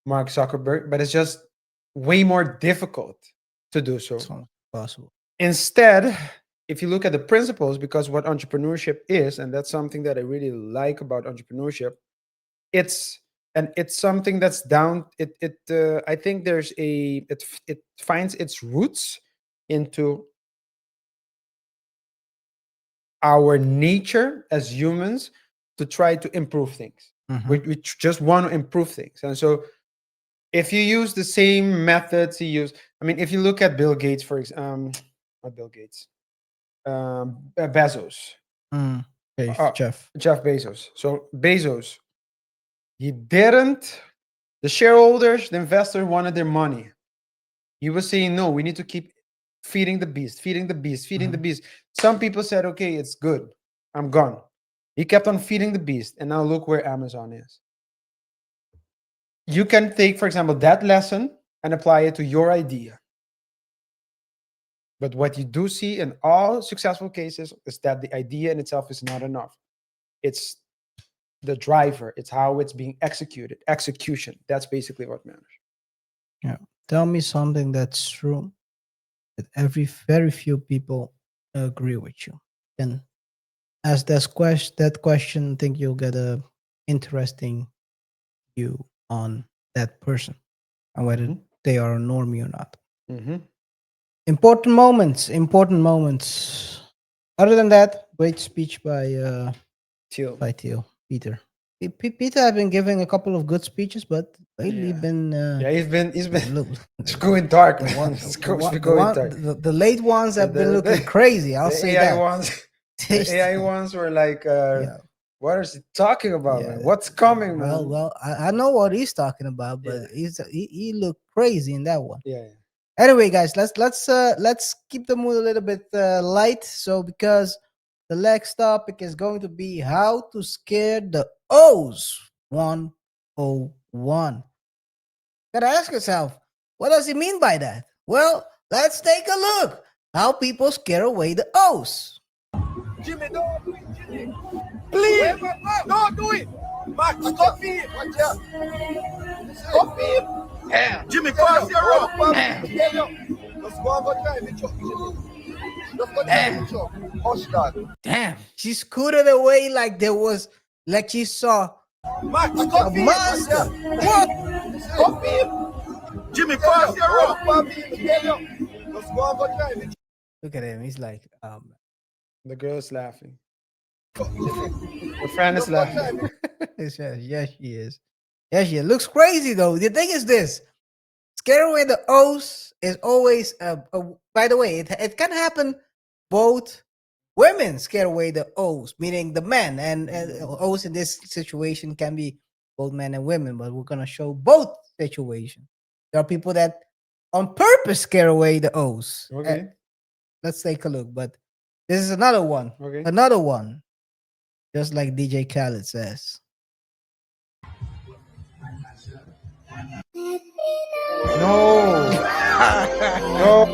Mark Zuckerberg, but it's just way more difficult to do so. It's not possible. Instead, if you look at the principles, because what entrepreneurship is, and that's something that I really like about entrepreneurship, it's something that's down. I think it finds its roots into our nature as humans to try to improve things. We just want to improve things, and so if you use the same methods he used, I mean, if you look at Bill Gates, for example, not Bill Gates, Bezos, Jeff Bezos. So Bezos, the shareholders, the investors wanted their money. He was saying, no, we need to keep feeding the beast, feeding the beast, feeding the beast. Some people said, okay, it's good, I'm gone. He kept on feeding the beast, and now look where Amazon is. You can take, for example, that lesson and apply it to your idea. But what you do see in all successful cases is that the idea in itself is not enough. It's the driver. It's how it's being executed. Execution. That's basically what matters. Yeah. Tell me something that's true that very few people agree with you. And as that question, I think you'll get a interesting view on that person and whether they are a normie or not. Important moments. Other than that, great speech by Peter. Peter have been giving a couple of good speeches, but lately he's been going dark. The late ones have been looking crazy. I'll say AI that. The AI ones were like, what is he talking about, man? What's coming, man? Well, I know what he's talking about, but he looked crazy in that one. Yeah. Anyway, guys, let's keep the mood a little bit light. So because the next topic is going to be how to scare the O's 101. Gotta ask yourself, what does he mean by that? Well, let's take a look how people scare away the O's. Jimmy, don't do it, Jimmy. Please, don't do it. Max, stop him. Stop him. Damn. Jimmy, pass your rope. Let's go and go try me, Chuck, Jimmy. Let's go try me, Chuck. Hush that. Damn. She scooted away like she saw Max, a stop him. monster. What? Stop him. Jimmy, pass your rope. Let's go and go try me. Look at him. He's like, the girl's laughing. The friend is laughing. Yes, she is. Yes, she is. Looks crazy though. The thing is this: scare away the O's is always. By the way, it can happen. Both women scare away the O's, meaning the men, and O's in this situation can be both men and women. But we're gonna show both situations. There are people that on purpose scare away the O's. Okay. Let's take a look. But this is another one. Okay. Another one. Just like DJ Khaled says. No. No.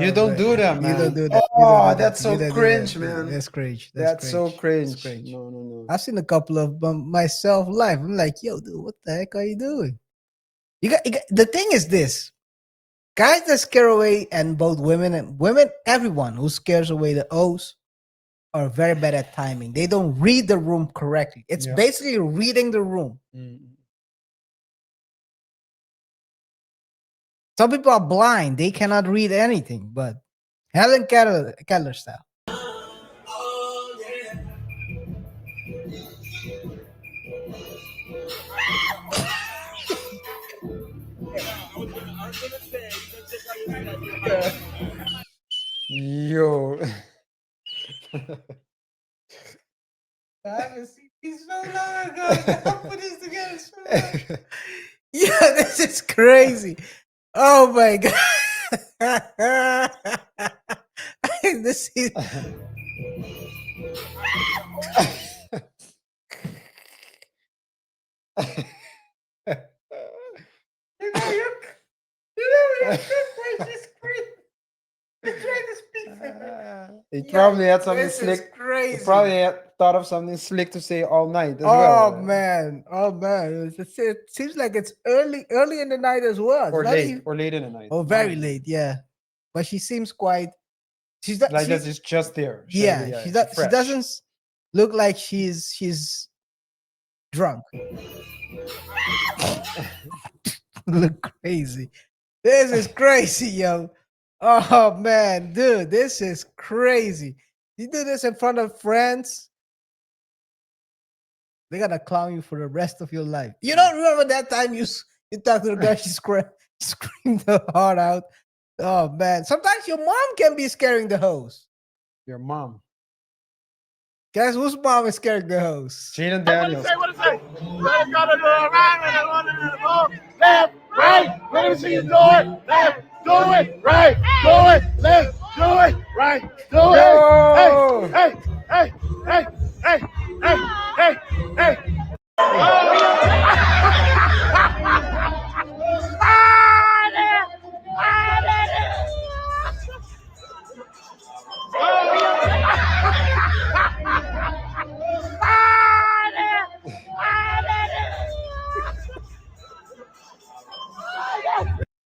You don't do that, man. You don't do that. Oh, that's so cringe, man. That's cringe. That's so cringe. Cringe. No. I've seen a couple of myself live. I'm like, yo, dude, what the heck are you doing? You got the thing is this. Guys that scare away, and both women, everyone who scares away the O's are very bad at timing. They don't read the room correctly. It's basically reading the room. Some people are blind; they cannot read anything. But Helen Keller style. Yo. I haven't seen these so long ago. I put this together so long. Yeah, this is crazy. Oh my god. This is your screen. You're trying to speak. He probably had something This is slick. crazy. He probably had thought of something slick to say all night as Oh well. man. It seems like it's early in the night as well. It's Or not late. even- Or late in the night. Oh, very late, yeah. But she seems quite. She's not. Like she's, that, it's just there. yeah, she she's she fresh. doesn't look like she's drunk. Look crazy. This is crazy, yo. Oh man, dude, this is crazy. You do this in front of friends, they're gonna clown you for the rest of your life. You don't remember that time you talked to the girl, she screamed her heart out. Oh man, sometimes your mom can be scaring the host. Your mom. Guess whose mom is scaring the host? Jaden Daniels. What it say? Let it go to the right, let it go to the ball. Left, right, let me see you do it. Left, do it, right, do it, left, do it, right, do it. Yo! Hey, hey, hey, hey, hey, hey, hey, hey.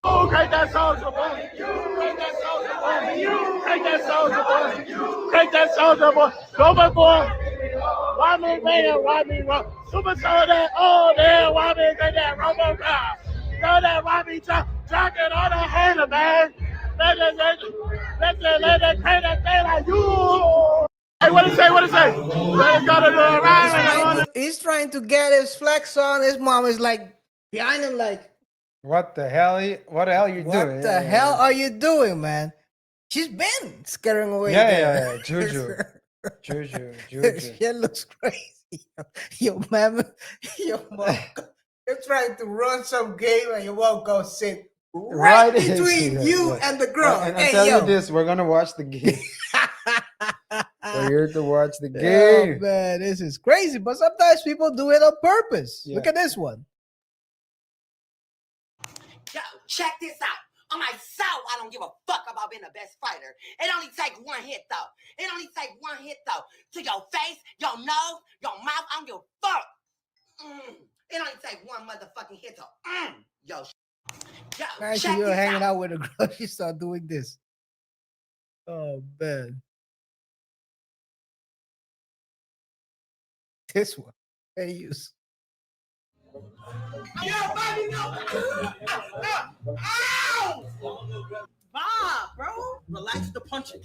Oh, crank that soldier boy. Crank that soldier boy. Crank that soldier boy. Crank that soldier boy. Go, my boy. Why me, man? Why me, wrong? Super soldier. Oh, there. Why me, get that Robo car? Go that, why me, jocking on the hater, man. Let it crank that thing like you. Hey, what it say? What it say? Let it go to the right. He's trying to get his flex on. His mom is like behind him, like, What the hell? What the hell are you doing? what the hell are you doing, man? She's been scaring away. Yeah. Juju. Juju. Shit looks crazy. Your mom, you're trying to run some game and you won't go sit right between you and the girl. And Hey, I tell yo. you this, we're gonna watch the game. We're here to watch the Oh, game. man, this is crazy. But sometimes people do it on purpose. Yeah. Look at this one. Yo, check this out. On myself, I don't give a fuck about being the best fighter. It only take one hit, though. It only take one hit, though. To your face, your nose, your mouth, I don't give a fuck. It only take one motherfucking hit, though. Yo, Actually, check you're this hanging out. out with a girl, you start doing this. Oh, man. This one. They use. Bob, bro. Relax the punching.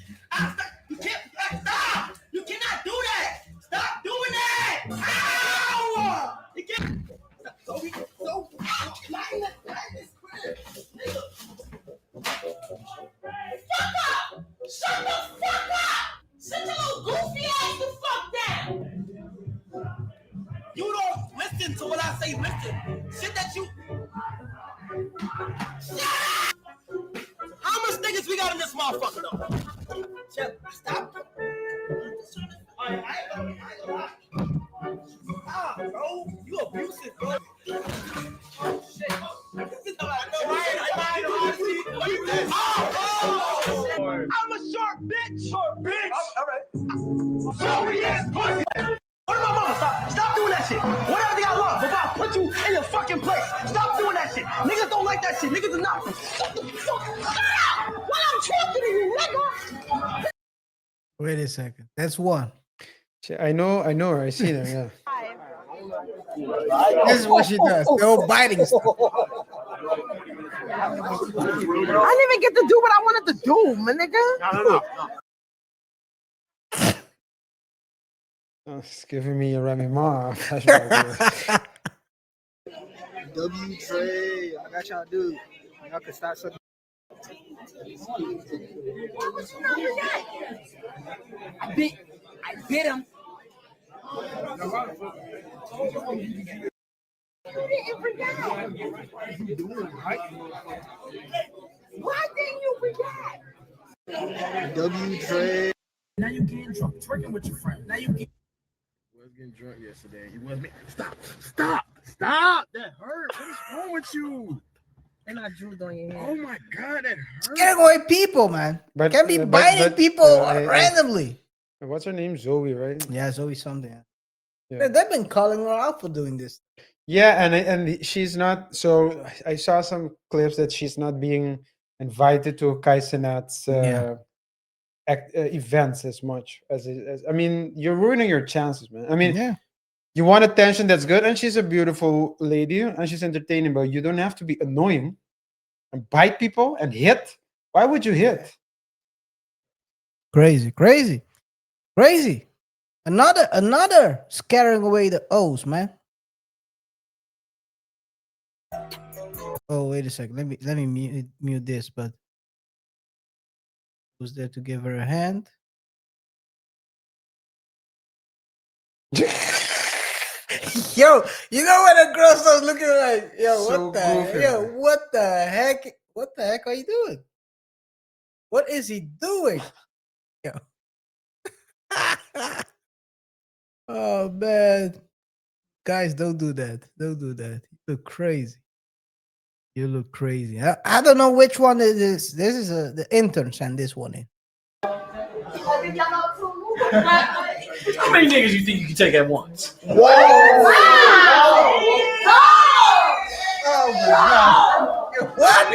You can't stop. You cannot do that. Stop doing that. Ow! You can't. So, Shut the fuck up! Sit your little goofy ass the fuck down! You don't listen to what I say, listen. Shit that you. Shut up! How much niggas we got in this motherfucker though? Stop. Alright, I ain't gonna lie. Stop, bro. You abusive, bro. Oh, shit. I'm a short bitch. Short bitch. All right. Sorry ass pussy. What did my mama stop? Stop doing that shit. Whatever they got love, before I put you in your fucking place. Stop doing that shit. Niggas don't like that shit. Niggas are not. Shut the fuck up. When I'm talking to you, nigga. Wait a second. That's one. I know her. I see her, yeah. This is what she does. The old biting stuff. didn't even get to do what I wanted to do, my nigga. Oh, it's giving me a Remy Ma flashback. W trade. I got y'all dude. Y'all can start something. I bit him. Why didn't you forget? W trade. Now you getting drunk, twerking with your friend. Now you get. Was getting drunk yesterday. It was me. Stop! That hurt. What is wrong with you? And I drew on your head. Oh my god, that hurt. Scaring away people, man. But Can't be but- biting but, people I- randomly. What's her name? Zoe, right? Yeah, it's always something. Yeah. They've been calling her out for doing this. Yeah, and she's not. So I saw some clips that she's not being invited to Kai Cenat's events as much as I mean, you're ruining your chances, man. I mean, Yeah. you want attention, that's good, and she's a beautiful lady and she's entertaining, but you don't have to be annoying and bite people and hit. Why would you hit? Crazy. Another scaring away the O's, man. Oh, wait a second. Let me mute this, but who's there to give her a hand? Yo, you know when a girl starts looking like, yo, So what the goofy, yo, man. what the heck? What the heck are you doing? What is he doing? Yo. Oh man. Guys, don't do that. Don't do that. You look crazy. You look crazy. I don't know which one it is. This is the intern sent this one in. How many niggas you think you can take at once? Oh my god. What?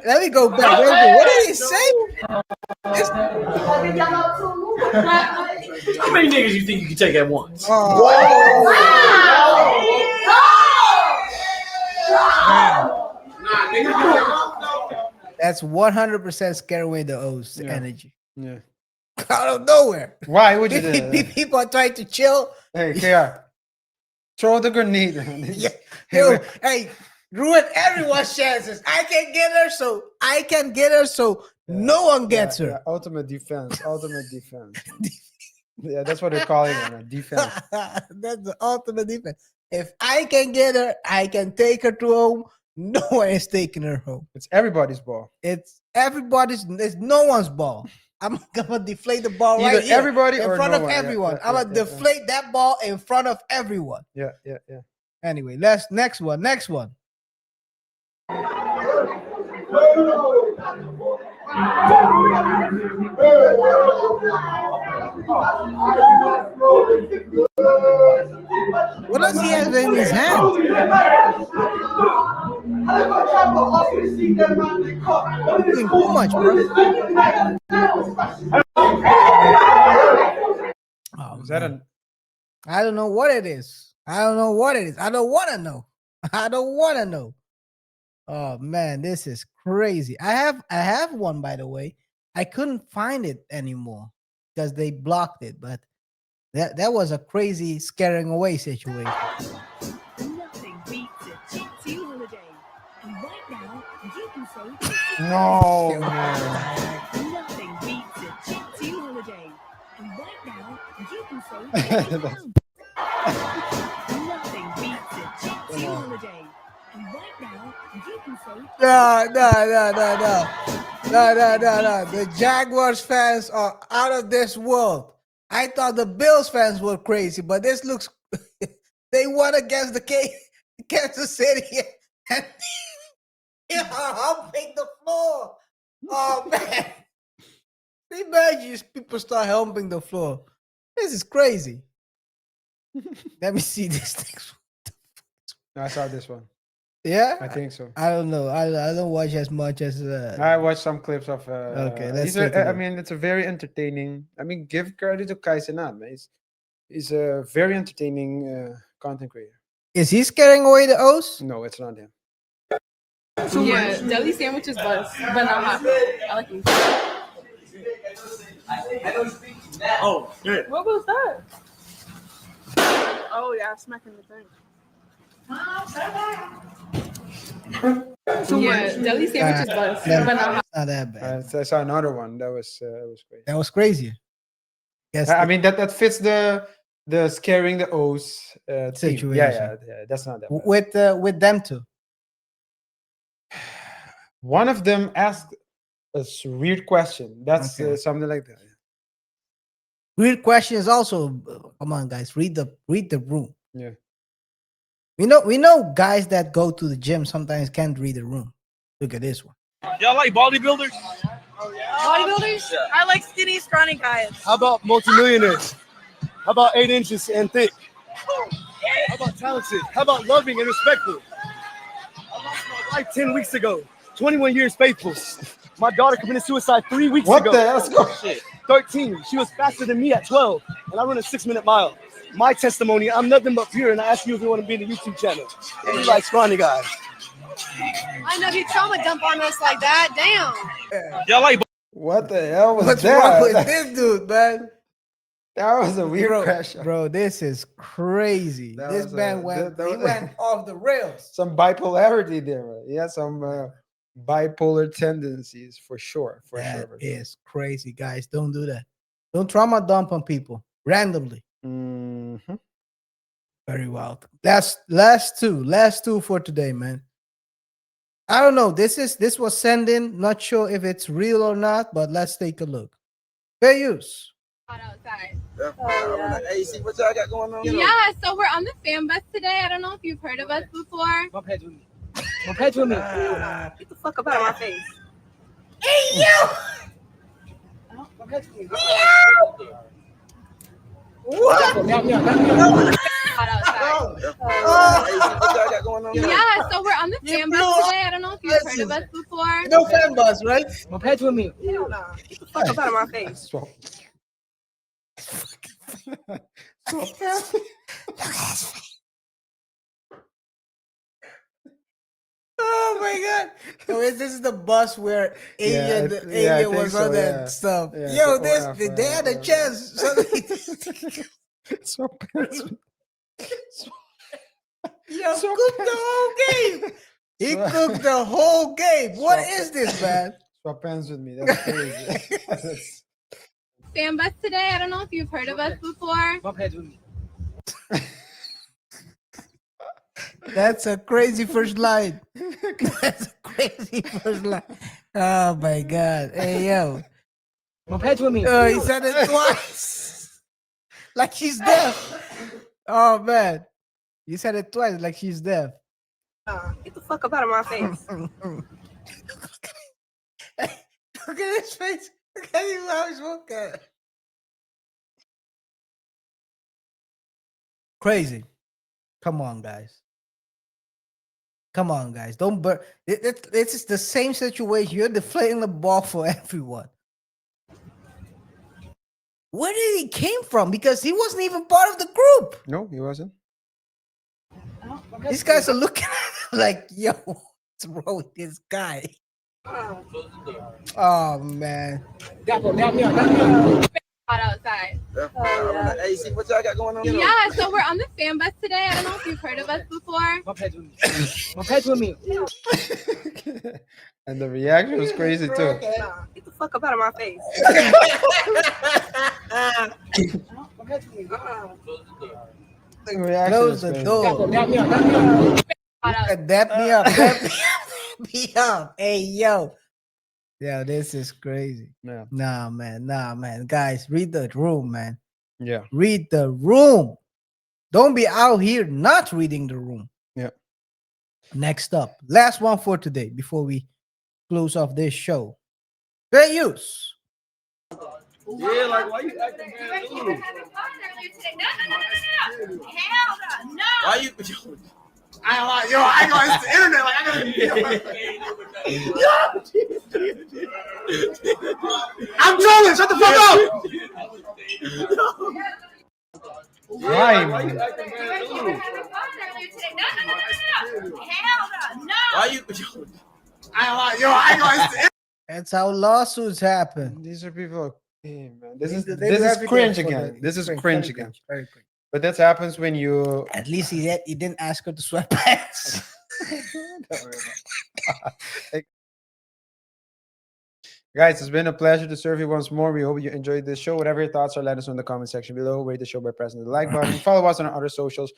Let me go back. What did he say? How many niggas you think you can take at once? That's 100% scare away the O's energy. Yeah. Out of nowhere. Why would you do that? People are trying to chill. Hey, KR, throw the grenade. Yo, hey, ruin everyone's chances. I can get her, so no one gets her. Yeah, ultimate defense. Yeah, that's what they're calling it, man. Defense. That's the ultimate defense. If I can get her, I can take her to home. No one is taking her home. It's everybody's ball. It's no one's ball. I'm gonna deflate the ball Either right here everybody in or front no of one. Yeah, everyone. yeah, I'm yeah, gonna yeah, deflate that ball in front of everyone. Yeah. Anyway, next one. What does he have in his hand? Doing too much, bro. Oh, Is that man. I don't know what it is. I don't want to know. Oh man, this is crazy. I have one, by the way. I couldn't find it anymore because they blocked it, but that was a crazy scaring away situation. Nothing beats a Cheat holiday. And right now, you can save No, man. Nothing beats a Cheat holiday. And right now, you can save Nothing beats a Cheat holiday. And right now, you can save No. The Jaguars fans are out of this world. I thought the Bills fans were crazy, but this looks they won against the Kansas City and they are humping the floor. Oh man. Imagine people start humping the floor. This is crazy. Let me see this next one. I saw this one. Yeah? I think so. I don't know. I don't watch as much as I watched some clips of. Okay, let's these are, take a I look. mean, it's a very entertaining. I mean, give credit to KaiR, man. He's a very entertaining content creator. Is he scaring away the O's? No, it's not him. Yeah, deli sandwiches bust, but not hot. I like them. Oh, good. What was that? Oh yeah, smacking the thing. Yeah, deli sandwiches bust, but not hot. Not that bad. I saw another one that was great. That was crazy. Yes, I mean that fits the scaring the O's theme. Situation. Yeah, that's not that bad. with them two. One of them asked a weird question. That's Okay. something like that. Weird questions also. Come on, guys, read the room. Yeah. We know guys that go to the gym sometimes can't read the room. Look at this one. Y'all like bodybuilders? Bodybuilders? I like skinny, scrawny guys. How about multimillionaires? How about 8 inches and thick? How about talented? How about loving and respectful? I lost my life 10 weeks ago. 21 years faithful. My daughter committed suicide 3 weeks What ago. the hell? Let's go. 13. She was faster than me at 12, and I run a 6-minute mile. My testimony, I'm nothing but pure, and I ask you if you want to be in the YouTube channel. And you like scrawny guys. I know he trauma dump on us like that. Damn. Y'all like What the hell was What's that? wrong with this dude, man? That was a weird question. Bro, this is crazy. That This was man a- went, that he was- went off the rails. Some bipolarity there. Right? Yeah, some bipolar tendencies for sure. For That sure. is crazy, guys. Don't do that. Don't trauma dump on people randomly. Mm-hmm. Very well. That's last two for today, man. I don't know. This was sent in. Not sure if it's real or not, but let's take a look. Fair use. Outside. Hey, see what y'all got going on? Yeah, so we're on the fan bus today. I don't know if you've heard of us before. Bump heads with me. Bump heads with me. Get the fuck up out of my face. Hey yo! Bump heads with me. What? Outside. Hey, see what y'all got going on? Yeah, so we're on the fan bus blew today. I don't know if you've heard of us before. No fan bus, right? Bump heads with me. Hell no. Get the fuck up out of my face. Oh my god! So this is the bus where Yeah, Alien, I Alien think was so, on that yeah. stuff. Yeah, Yo, so- they had a chance. So Yo, cooked the whole game. He cooked the whole game. What is this, man? Swap hands with me. That's crazy. That's- Fan bus today. I don't know if you've heard of us before. Bump heads with me. That's a crazy first line. That's a crazy first line. Oh my god. Hey yo. Bump heads with me. He said it twice. Like she's deaf. Oh man. You said it twice like she's deaf. Get the fuck up out of my face. Look at his face. Look at him how he's walking. Crazy. Come on, guys. Come on, guys. Don't burn. This is the same situation. You're deflating the ball for everyone. Where did he came from? Because he wasn't even part of the group. No, he wasn't. These guys are looking at him like, yo, what's wrong with this guy? Oh man. Hot outside. Hey, see what y'all got going on? Yeah, so we're on the fan bus today. I don't know if you've heard of us before. Bump heads with me. Bump heads with me. And the reaction was crazy too. Get the fuck up out of my face. Bump heads with me. The reaction Close was the crazy. door. Hot outside. Dap me up. Dap me up. Hey yo. Yeah, this is crazy. Yeah. Nah, man. Guys, read the room, man. Yeah. Read the room. Don't be out here not reading the room. Yeah. Next up, last one for today before we close off this show. Fair use. Yeah, like why you acting bad? No. Hell no. Why you? I ain't gonna. It's the internet. Like I'm trolling. Shut the fuck up. Why? Why man? you acting bad? Hell no. Why you? I ain't gonna. That's how lawsuits happen. These are people. Hey, man, this is They this do is everything cringe for the- again. This is very cringe again. Very cringe. But that happens when you. At least he didn't ask her to sweat pants. Guys, it's been a pleasure to serve you once more. We hope you enjoyed this show. Whatever your thoughts are, let us know in the comment section below. Rate the show by pressing the like button. Follow us on our other socials.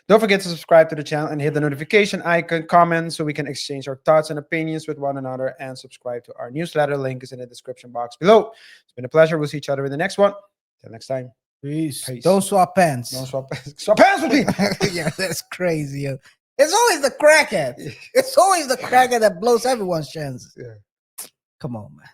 Don't forget to subscribe to the channel and hit the notification icon, comment so we can exchange our thoughts and opinions with one another, and subscribe to our newsletter. Link is in the description box below. It's been a pleasure. We'll see each other in the next one. Till next time. Peace. Peace. Don't swap pants. Don't swap pants. Swap pants with me. Yeah, that's crazy. Yo. It's always the crackhead. It's always the crackhead that blows everyone's chances. Yeah. Come on, man.